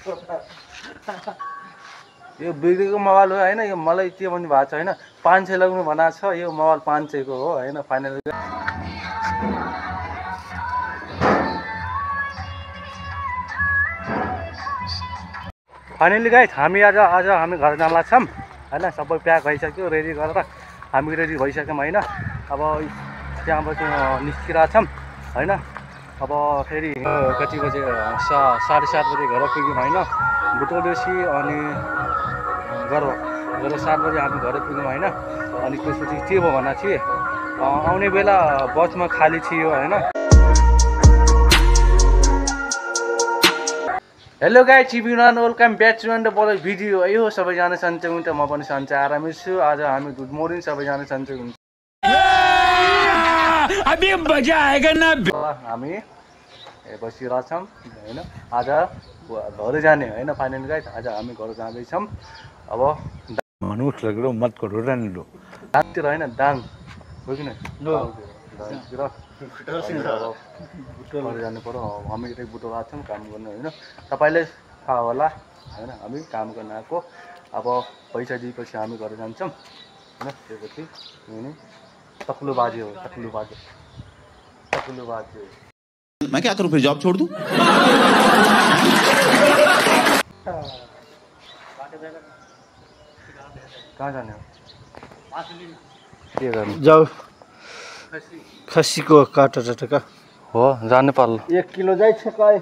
यो बिग्रेको मोबाइल हो हैन। यो मलाई के भन्नु भएको छ हैन, 500 लगाउनु भनेको छ। यो मोबाइल 500 को हो हैन। फाइनली गाइस हामी आज हामी घर जान लाग्छौँ हैन। सबै प्याक भइसक्यो, रेडी गरेर हामी रेडी भइसक्यौँ हैन। अब त्यहाँबाट निस्किरहेको छौँ हैन। अब फेरि कति बजे 7:30 बजे घर पुग्यौँ हैन। बुटोलेसी अनि घर 7 बजे हामी घर पुग्यौँ हैन। अनि त्यसपछि के भयो भन्दा चाहिँ आउने बेला बसमा खाली थियो हैन। Hello guys, everyone welcome back to another video. यो सबैजना सन्चै हुन्छ, म पनि सन्चै आरामै छु। आज हामी गुड मर्निङ सबैजना सन्चै हुन्छ। अभी मजा आएगा ना। हामी बसिरहेछौँ हैन। आज घर जाने हैन। फाइनली गाइस आज हामी घर जाँदैछौँ। अब मनुष्य लगलो मत करो रन लो दाङतिर हैन, दाङ हो किन दाङतिर घर जानु पर्यो। हामी यतै बुटो आएको छौँ काम गर्नु हैन। तपाईँले थाहा होला हैन, हामी काम गर्न आएको। अब पैसा दिएपछि हामी घर जान्छौँ हैन। त्यसपछि तक्लु बाजे हो, तक्लु बाजे। मैं क्या करूं फिर, जॉब छोड़ दूं? कहाँ जाने हो? के गर्नु? जाऊ खसीको काटा चटका हो जानु पर्ला। 1 किलो जाइ छ काय।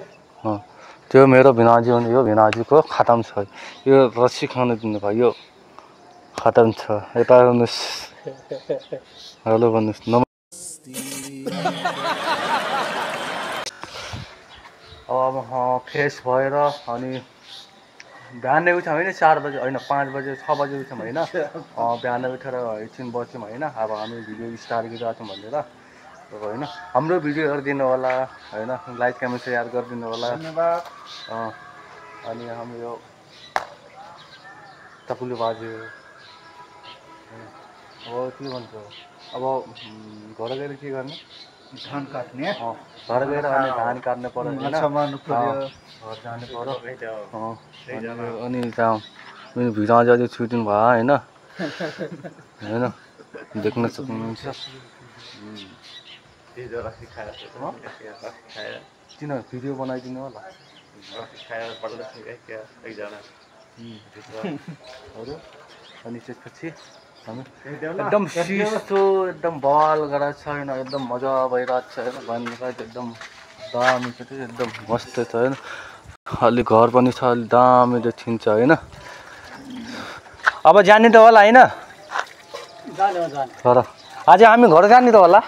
त्यो मेरो भिनाजी हो। यो भिनाजीको खतम छ। यो रस्सी खान दिनु भयो, यो खतम छ। यता हेर्नुहोस्, हेलो भन्नुहोस्। अब फ्रेस भएर अनि बिहानै उठ्यौँ होइन। 4 बजे होइन, 5 बजे 6 बजे उठ्यौँ होइन। बिहानै उठेर एकछिन बस्यौँ होइन। अब हामी भिडियो स्टार्ट गरिरहेको छौँ भनेर होइन। हाम्रो भिडियो हेरिदिनु होला होइन, लाइक कमेन्ट सेयर गरिदिनु होला, धन्यवाद। अनि हाम्रो यो तकुलु बाजे अब के भन्छ, अब घर गएर के गर्ने? धान काट्ने। घर गएर अनि धान काट्नु पर्यो होइन, घर जानु पर्यो। अनि त्यहाँ मेरो भिडियो अझै सुटिङ भयो होइन होइन, देख्न सक्नुहुन्छ। किन भिडियो बनाइदिनु होला अनि त्यसपछि हामी एकदम शिस्तो एकदम बवाल गराएको छ होइन। एकदम मजा भइरहेको छ होइन। भन्नुलाई एकदम दामी छ, एकदम मस्त छ होइन। अलि घर पनि छ, अलि दामी देखिन्छ होइन। अब जाने त होला होइन, तर आज हामी घर जाने त होला।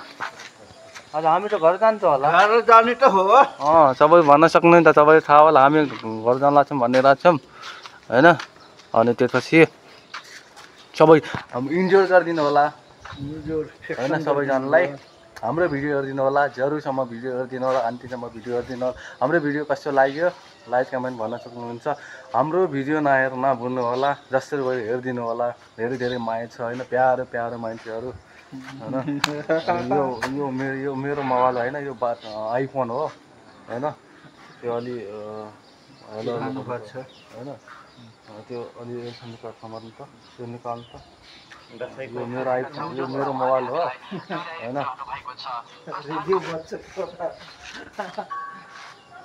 आज हामी त घर जान्छ होला। घर जाने त हो। सबै भन्न सक्नु त, तपाईँलाई थाहा होला हामी घर जान लाग्छौँ भनेर छौँ होइन। अनि त्यसपछि सबै हामी इन्जोय गरिदिनु होला होइन। सबैजनालाई हाम्रो भिडियो हेरिदिनु होला, जरुरसम्म भिडियो हेरिदिनु होला, अन्तिमसम्म भिडियो हेरिदिनु होला। हाम्रो भिडियो कस्तो लाग्यो लाइक कमेन्ट भन्न सक्नुहुन्छ। हाम्रो भिडियो नहेर नभुल्नु होला, जसरी भयो हेरिदिनु होला। धेरै धेरै माया छ होइन, प्यारो प्यारो मान्छेहरू होइन। यो मेरो मोबाइल होइन, यो आइफोन हो होइन। त्यो अलि होइन, त्यो अलि समात्नु त, त्यो निकाल्नु त। यो मेरो आइफोन, यो मेरो मोबाइल हो होइन।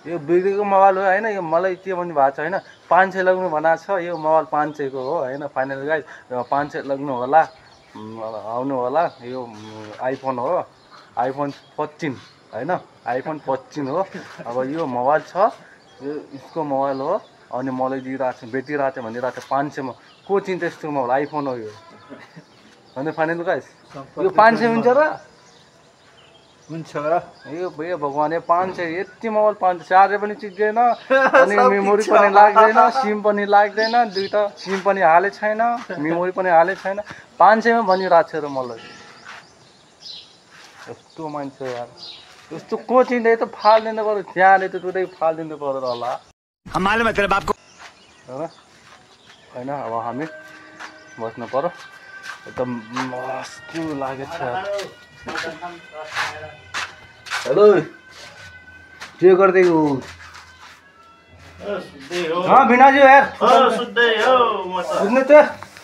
यो बिग्रेको मोबाइल हो होइन। यो मलाई के भन्नु भएको छ होइन, 500 लगाउनु भनेको छ। यो मोबाइल 500 को हो होइन। फाइनल गाइस 500 लाग्नु होला, आउनु होला। यो आइफोन हो, आइफोन 15 होइन, आइफोन 15 हो। अब यो मोबाइल छ, यो यसको मोबाइल हो। अनि मलाई दिइरहेको छ, बेचिरहेको छ भनिरहेको छ 500 मा। को चिन्छ यस्तो मोबाइल? आइफोन हो यो होइन। फाइनल गाइस यो 500 हुन्छ र हुन्छ यो भैया भगवान। 500 यति मोबाइल 500 चार्जर पनि चिक्दैन अनि मेमोरी पनि लाग्दैन, सिम पनि लाग्दैन, दुईटा सिम पनि हाले छैन, मेमोरी पनि हाले छैन। 500 मा भनिरहेको छ र मलाई। यस्तो मान्छे यार, यस्तो को चिन्छ? त फालिदिनु पर्यो, त्यहाँले त टुटै फालिदिनु पर्यो होला होइन। अब हामी बस्नु पर्यो। एकदम मस्त लागेको छ। हेलो के गर्दै हो? भिनाजु यार सुत्नु त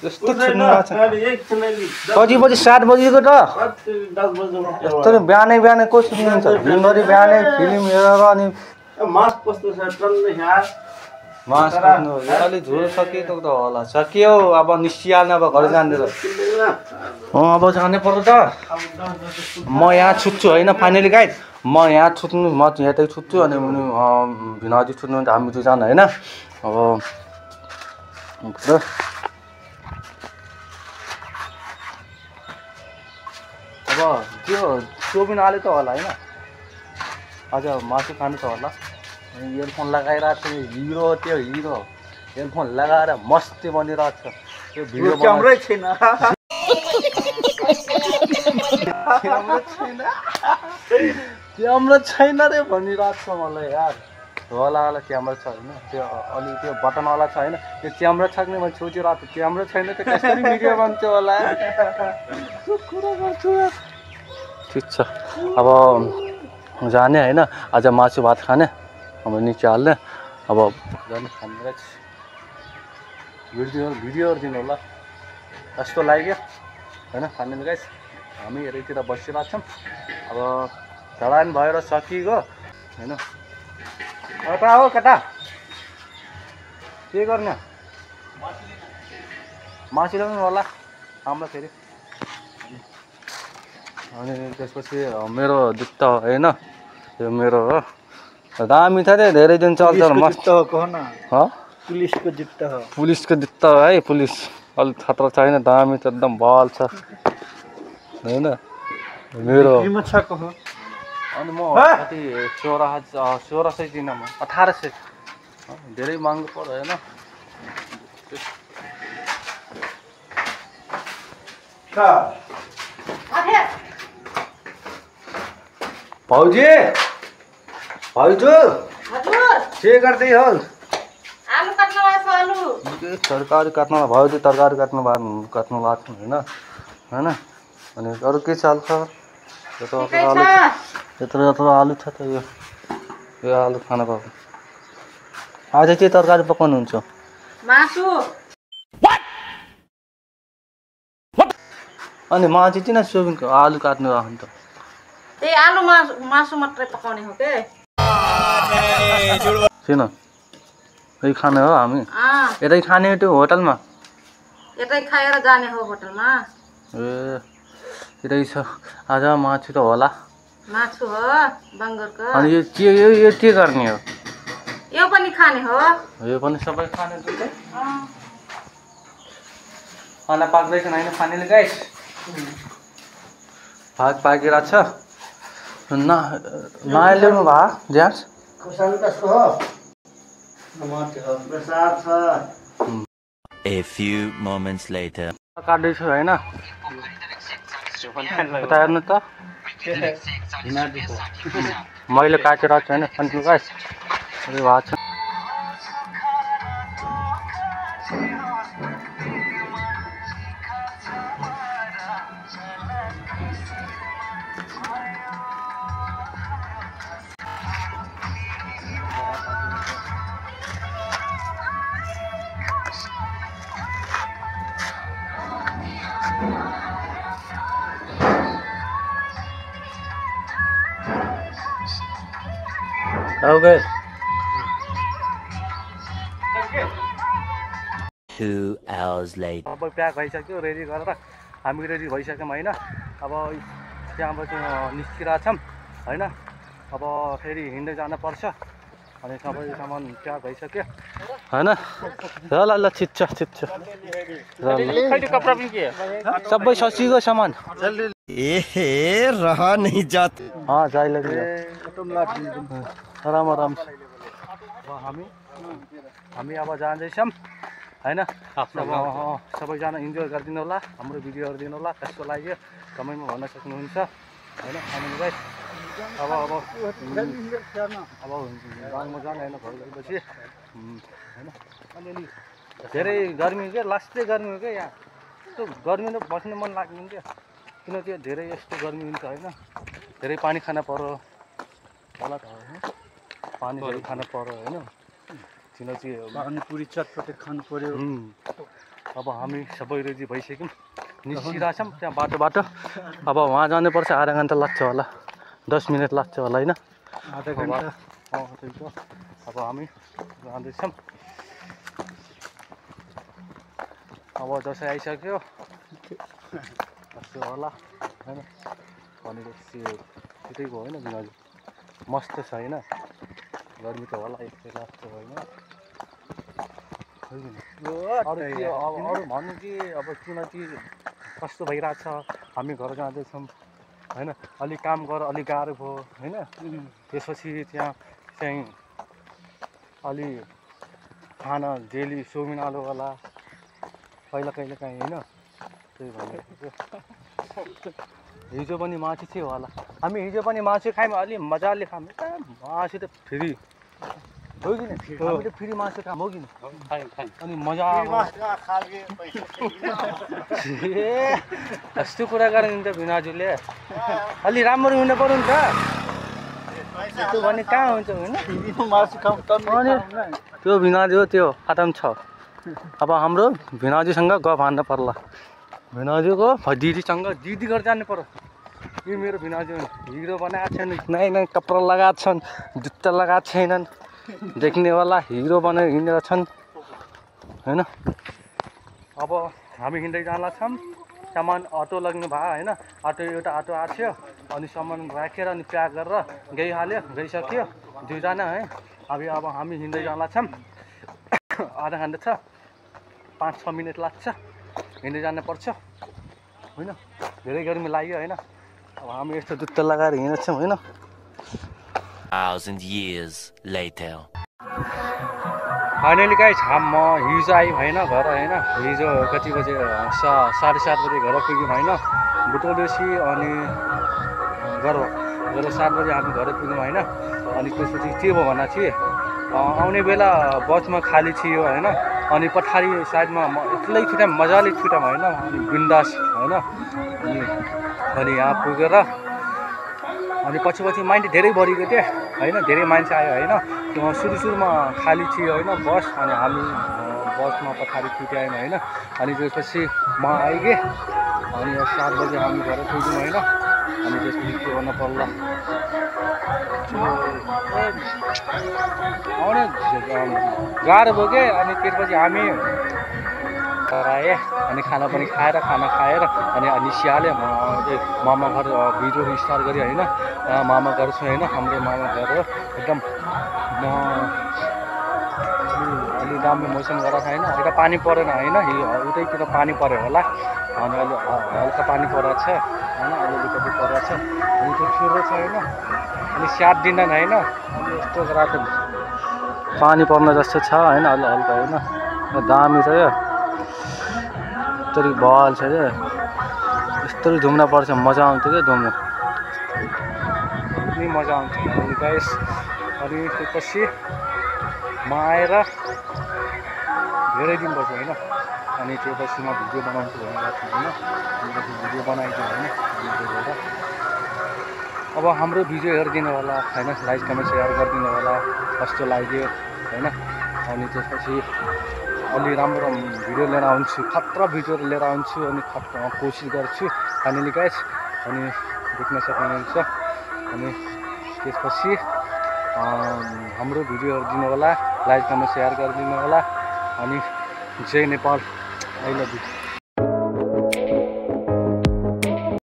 यस्तो छुट्नु आएको छ कति बजी 7 बजीको त यस्तो बिहानै बिहानै को सुत्नुहुन्छ दिनभरि बिहानै फिल्म हेरेर अनि मास कस्तो छ टल्लै यहाँ मास खानु अलि झोल सकिएको त होला सकियो अब निस्किहाल्नु अब घर जाँदै अब जानै पर्यो त म यहाँ छुट्छु होइन फाइनली गाइज म यहाँ छुट्नु म यतै छुट्छु अनि भिनाजु छुट्नु भने हामी दुईजना होइन अब त्यो चोबिन आले त होला होइन अझ मासु खानु त होला इयरफोन लगाइरहेको छ हिरो त्यो हिरो इयरफोन लगाएर मस्ती बनिरहेको छ त्यो भिडियो क्यामेरै छैन क्यामेरा छैन रे भनिरहेको छ मलाई यार होला क्यामेरा छ होइन त्यो अलि त्यो बटनवाला छ होइन त्यो क्यामेरा छ कि मैले सोचिरहेको थिएँ क्यामेरा छैन त कसरी भिडियो बन्थ्यो होला त्यो कुरा गर्छु ठिक छ अब जाने होइन आज मासु भात खाने अब निकाल्ने अब जाने खाने भिडियोहरू दिनु होला कस्तो लाग्यो होइन खाने गाइस हामी यतैतिर बसिरहेको छौँ अब ढलान भएर सकिगयो होइन कता हो कता के गर्ने मासु ल्याउनु होला हाम्रो फेरि अनि त्यसपछि मेरो जुत्ता होइन यो मेरो हो दामी छ रे धेरै दिन चल्छ मस्त पुलिसको जुत्ता हो पुलिसको जुत्ता हो है पुलिस अलिक खतरा छैन दामी छ एकदम बल छ होइन मेरो अनि म कति 1600 दिन 1800 धेरै महँगो पर्यो होइन भाउजू भाउजू के गर्दै हो आलु काट्नु आएको आलु तरकारी काट्नु भाउजू तरकारी काट्नु भएको होइन होइन अनि अरू के चाल्छ यत्रो आलु छ त यो आलु खाना पाएको आज के तरकारी पकाउनुहुन्छ मासु अनि म चाहिँ किन सोबिनको आलु काट्नु आउनु त त्यही आलु मासु मात्रै पकाउने हो के किन यही खाने हो हामी यतै खाने त्यो होटलमा यतै खाएर जाने हो होटलमा ए यतै छ आज मासु त होला मासु हो बङ्गरको अनि यो के गर्ने हो यो पनि खाने हो यो पनि सबै खाने दुईटै खाना पाक्दैछ होइन खानेले गाइस भात पाकिरहेको छ नयाँ ल्याउनु भा ज्यास A few moments later. काट्दैछु होइन यता हेर्नु त मैले काटेर छु होइन अनि गाइस भएको छ Okay. 2 hours later. अब प्याक भइसक्यो रेडी गरेर हामी रेडी भइसक्यौँ होइन अब त्यहाँबाट निस्किरहेको छौँ होइन अब फेरि हिँड्दै जानुपर्छ अनि सबै सामान प्याक भइसक्यो होइन ल ल छिट्छ सबै ससिएको सामान रहा नहीं जाता जाइले आराम छ अब हामी अब जाँदैछौँ होइन सबैजना इन्जोय गरिदिनु होला हाम्रो भिडियोहरू दिनु होला कस्तो लाग्यो कमेन्टमा भन्न सक्नुहुन्छ होइन अनि गाइस अब गाउँमा जाने होइन घर गएपछि होइन अलिअलि धेरै गर्मी क्या लास्टै गर्मी हो क्या यहाँ यस्तो गर्मी त बस्नु मन लाग्दैन क्या किनकि धेरै यस्तो गर्मी हुन्छ होइन धेरै पानी खान पर्यो होला त होइन पानी धेरै खान पर्यो होइन किनकि पानीपुरी चटपटे खानु पर्यो। अब हामी सबै रेडी भइसक्यौँ, निस्किरहेछौँ त्यहाँ बाटोबाट। अब वहाँ जानुपर्छ, आधा घन्टा लाग्छ होला, 10 मिनट लाग्छ होला होइन। आधा घन्टा। त्यही त। अब हामी जाँदैछौँ। अब दसैँ आइसक्यो, त्यस्तो होला होइन। भनेपछि छिटैको होइन बिनाजु, मस्त छ होइन। गर्मी त होला यस्तै लाग्छ होइन। अरू भन्नु कि अब किनकि कस्तो भइरहेछ, हामी घर जाँदैछौँ होइन। अलिक काम गर, अलिक गाह्रो भयो होइन। त्यसपछि त्यहाँ चाहिँ अलि खाना डेली चाउमिन आलु होला कहिले कहिले काहीँ होइन। त्यही भनेको हिजो पनि मासु थियो होला, हामी हिजो पनि मासु खायौँ, अलि मजाले खायौँ। मासु त फ्री हो कि नि, हामी त फ्री मासु खायौँ हो कि नि। अनि मजा यस्तो कुरा गरेँ नि त बिनाजुले, अलि राम्रो हुनु पर्यो नि त। त्यो भने कहाँ हुन्छ होइन। अनि त्यो बिनाजु त्यो खतम छ। अब हाम्रो बिनाजुसँग गफ हान्न पर्ला। बिनाजुको दिदीसँग दिदी घर जानु पर्यो। यो मेरो बिनाजु हिरो बनाएको छैन, नयाँ नयाँ कपडा लगाएको छन्, जुत्ता लगाएको छैनन्, देख्नेवाला हिरो बनाएर हिँडेर छन् होइन। अब हामी हिँड्दै जाँदा छौँ, सामान अटो लग्नु भयो होइन। एउटा अटो आएको थियो, अनि सामान राखेर अनि प्याक गरेर गइसक्यो दुईजना है। अब हामी हिँड्दै जाँदा छौँ, आधा घन्टा छ, 5-6 मिनट लाग्छ, हिँड्दै जानुपर्छ होइन। धेरै गर्मी लाग्यो होइन। अब हामी यस्तो जुत्ता लगाएर हिँडेछौँ होइन। 1,000 years later. फाइनली गाइस म हिजो आएँ होइन घर होइन। हिजो कति बजे 7:30 बजे घर पुग्यौँ होइन बुटोलेसी। अनि 7 बजे हामी घर पुग्यौँ होइन। अनि त्यसपछि के भयो भन्दा चाहिँ आउने बेला बसमा खाली थियो होइन। अनि पछाडि साइडमा म एक्लै छुट्याएँ, मजाले छुट्याएँ होइन। अनि बिन्दास होइन। अनि यहाँ पुगेर अनि पछि मान्छे धेरै बढेको थियो होइन, धेरै मान्छे आयो होइन। सुरुमा खाली थियो होइन बस। अनि हामी बसमा पछाडि छुट्यायौँ होइन। अनि त्यसपछि म आइगएँ। अनि 7 बजे हामी घर पुग्यौँ होइन। अनि त्यसपछि के गर्नु पर्ला, आउने गाह्रो भयो कि। अनि त्यसपछि हामी आएँ, अनि खाना खाएर अनि निस्किहालेँ। मामा घर भिडियो स्टार्ट गरेँ होइन। मामा घर छ होइन, हाम्रो मामा घर हो एकदम। अलि राम्रो मौसम गरेको छ होइन। यता पानी परेन होइन, उतैतिर पानी पऱ्यो होला। अनि अलि हल्का पानी परेको छ होइन, अलिअलि कति परेको छ। अनि त्यो सुरु छ होइन। अनि 7 दिन होइन। अनि यस्तो गराएको पानी पर्न जस्तो छ होइन, अलि हल्का होइन। दामी छ यो, यस्तरी बल छ क्या, यस्तरी घुम्न पर्छ, मजा आउँछ क्या घुम्न, यति मजा आउँछ अनि गाइस। अनि त्यसपछि म आएर धेरै दिन बस्यो होइन। अनि त्यसपछि म भिडियो बनाउँछु भनेर थिएँ होइन। अनि भिडियो बनाइदिएँ होइन। अनि त्यो भएर अब हाम्रो भिडियो हेरिदिनु होला होइन, लाइक कमेन्ट सेयर गरिदिनु होला कस्तो लाग्यो होइन। अनि त्यसपछि अलि राम्रो भिडियो लिएर आउँछु, खतरा भिडियो लिएर आउँछु। अनि कोसिस गर्छु फाइनली गाइस। अनि देख्न सक्नुहुन्छ। अनि त्यसपछि हाम्रो भिडियो हेरिदिनु होला, लाइक कमेन्ट सेयर गरिदिनु होला। अनि जय नेपाल, आई लभ यू।